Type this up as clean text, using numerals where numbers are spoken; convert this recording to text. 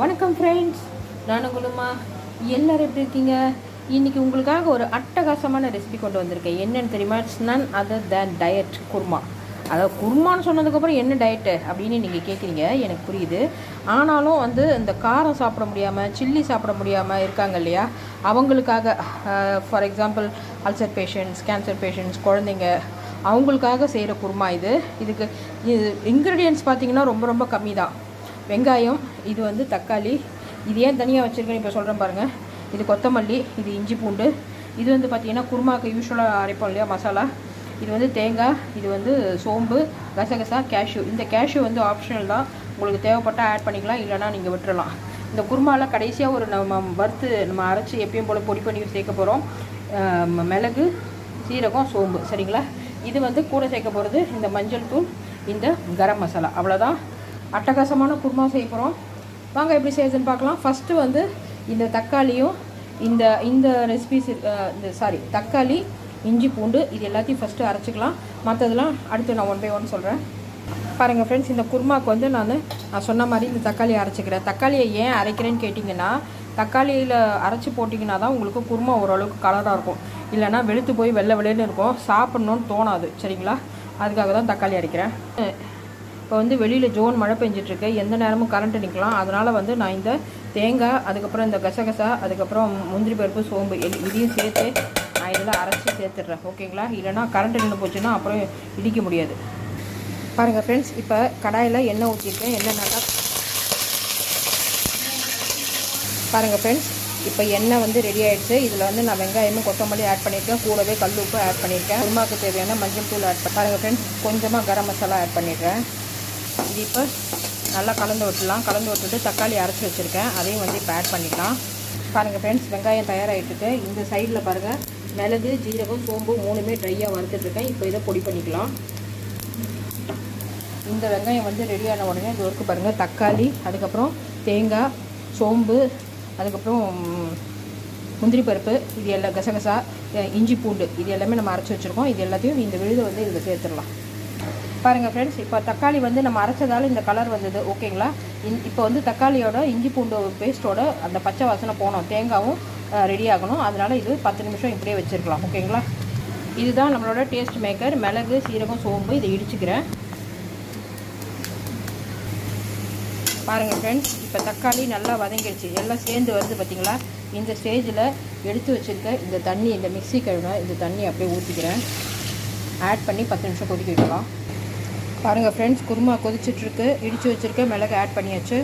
வணக்கம் ஃப்ரெண்ட்ஸ், நான் உங்களுமா எல்லோரும் எப்படி இருக்கீங்க? இன்றைக்கி உங்களுக்காக ஒரு அட்டகாசமான ரெசிபி கொண்டு வந்திருக்கேன். என்னென்னு தெரியுமா? It's none other than diet kurma. அதாவது குருமான்னு சொன்னதுக்கப்புறம் என்ன டயட்டு அப்படின்னு நீங்கள் கேட்குறீங்க, எனக்கு புரியுது. ஆனாலும் இந்த காரம் சாப்பிட முடியாமல், சில்லி சாப்பிட முடியாமல் இருக்காங்க இல்லையா, அவங்களுக்காக for example ulcer patients, cancer patients, குழந்தைங்க, அவங்களுக்காக செய்கிற குருமா இது. இதுக்கு இன்க்ரீடியன்ட்ஸ் பார்த்திங்கன்னா ரொம்ப ரொம்ப கம்மி தான். வெங்காயம், இது தக்காளி, இது ஏன் தனியாக வச்சுருக்கேன்னு இப்போ சொல்கிறேன் பாருங்கள். இது கொத்தமல்லி, இது இஞ்சி பூண்டு, இது பார்த்திங்கன்னா குருமாவுக்கு யூஸ்வலாக அரைப்போம் இல்லையா மசாலா. இது தேங்காய், இது சோம்பு, கசகசா, கேஷ்யூ. இந்த கேஷ்யூ ஆப்ஷனல் தான், உங்களுக்கு தேவைப்பட்டால் ஆட் பண்ணிக்கலாம், இல்லைனா நீங்கள் விட்டுறலாம். இந்த குருமாவில் கடைசியாக நம்ம வறுத்து நம்ம அரைச்சி எப்பயும் போல் பொடி பண்ணி சேர்க்க போகிறோம். மிளகு, சீரகம், சோம்பு, சரிங்களா? இது கூட சேர்க்க போகிறது இந்த மஞ்சள் தூள், இந்த கரம் மசாலா, அவ்வளோதான். அட்டகாசமான குருமா செய்ய போகிறோம். வாங்க எப்படி செய்யுதுன்னு பார்க்கலாம். ஃபஸ்ட்டு இந்த தக்காளியும் இந்த ரெசிபிஸ் தக்காளி, இஞ்சி பூண்டு, இது எல்லாத்தையும் ஃபஸ்ட்டு அரைச்சிக்கலாம். மற்றதெல்லாம் அடுத்து நான் 1 by 1 சொல்கிறேன். பாருங்கள் ஃப்ரெண்ட்ஸ், இந்த குருமாவுக்கு நான் சொன்ன மாதிரி இந்த தக்காளியை அரைச்சிக்கிறேன். தக்காளியை ஏன் அரைக்கிறேன்னு கேட்டிங்கன்னா, தக்காளியில் அரைச்சி போட்டிங்கன்னா தான் உங்களுக்கு குருமா ஓரளவுக்கு கலராக இருக்கும். இல்லைனா வெளுத்து போய் வெள்ளை வெள்ளைன்னு இருக்கும், சாப்பிட்ணுன்னு தோணாது, சரிங்களா? அதுக்காக தான் தக்காளி அரைக்கிறேன். இப்போ வெளியில் ஜோன் மழை பெஞ்சிட்ருக்கு, எந்த நேரமும் கரண்ட்டு நிற்கலாம். அதனால் நான் இந்த தேங்காய், அதுக்கப்புறம் இந்த கசகசா, அதுக்கப்புறம் முந்திரி பருப்பு, சோம்பு, இதையும் சேர்த்து நான் இதில் அரைச்சி சேர்த்துட்றேன், ஓகேங்களா? இல்லைனா கரண்ட்டு நின்று போச்சுன்னா அப்புறம் இடிக்க முடியாது. பாருங்கள் ஃப்ரெண்ட்ஸ், இப்போ கடாயில் எண்ணெய் ஊற்றிருக்கேன். எண்ணெய் நல்லா பாருங்கள் ஃப்ரெண்ட்ஸ், இப்போ எண்ணெய் ரெடி ஆகிடுச்சு. இதில் நான் வெங்காயமும் கொத்தமல்லி ஆட் பண்ணியிருக்கேன், கூடவே கல் உப்பு ஆட் பண்ணியிருக்கேன். குருமாவுக்கு தேவையான மஞ்சள் தூள் ஆட் பண்ணி பாருங்கள் ஃப்ரெண்ட்ஸ், கொஞ்சமாக கரம் மசாலா ஆட் பண்ணிடுறேன். இது இப்போ நல்லா கலந்து விட்டுலாம். கலந்து விட்டுட்டு தக்காளி அரைச்சி வச்சுருக்கேன், அதையும் இப்போ ஆட் பண்ணிக்கலாம். பாருங்கள் ஃப்ரெண்ட்ஸ், வெங்காயம் தயாராகிட்டுருக்கு. இந்த சைடில் பாருங்கள், மிளகு, ஜீரகம், சோம்பு 3மே ட்ரையாக வறுத்துட்ருக்கேன். இப்போ இதை பொடி பண்ணிக்கலாம். இந்த வெங்காயம் ரெடியான உடனே இது ஒர்க்கு பாருங்கள், தக்காளி, அதுக்கப்புறம் தேங்காய், சோம்பு, அதுக்கப்புறம் முந்திரி பருப்பு, இது எல்லாம் கசகசா, இஞ்சி பூண்டு, இது எல்லாமே நம்ம அரைச்சி வச்சுருக்கோம். இது எல்லாத்தையும் இந்த விழுதை இதில் சேர்த்துடலாம். பாருங்கள் ஃப்ரெண்ட்ஸ், இப்போ தக்காளி நம்ம அரைச்சதால் இந்த கலர் வந்தது, ஓகேங்களா? இப்போ தக்காளியோட இஞ்சி பூண்டு பேஸ்ட்டோட அந்த பச்சை வாசனை போகணும், தேங்காயும் ரெடி ஆகணும். அதனால் இது 10 நிமிஷம் இப்படியே வச்சுருக்கலாம், ஓகேங்களா? இதுதான் நம்மளோட டேஸ்ட் மேக்கர். மிளகு, சீரகம், சோம்பு, இதை இடிச்சுக்கிறேன். பாருங்கள் ஃப்ரெண்ட்ஸ், இப்போ தக்காளி நல்லா வதங்கிடுச்சு, எல்லாம் சேர்ந்து வருது பார்த்திங்களா? இந்த ஸ்டேஜில் எடுத்து வச்சுருக்க இந்த தண்ணி, இந்த மிக்ஸி கழுவின இந்த தண்ணி அப்படியே ஊற்றிக்கிறேன். ஆட் பண்ணி 10 நிமிஷம் கொதிக்க வைக்கலாம். பாருங்கள் ஃப்ரெண்ட்ஸ், குருமா கொதிச்சிட்ருக்கு. இடித்து வச்சுருக்க மிளகு ஆட் பண்ணியாச்சு.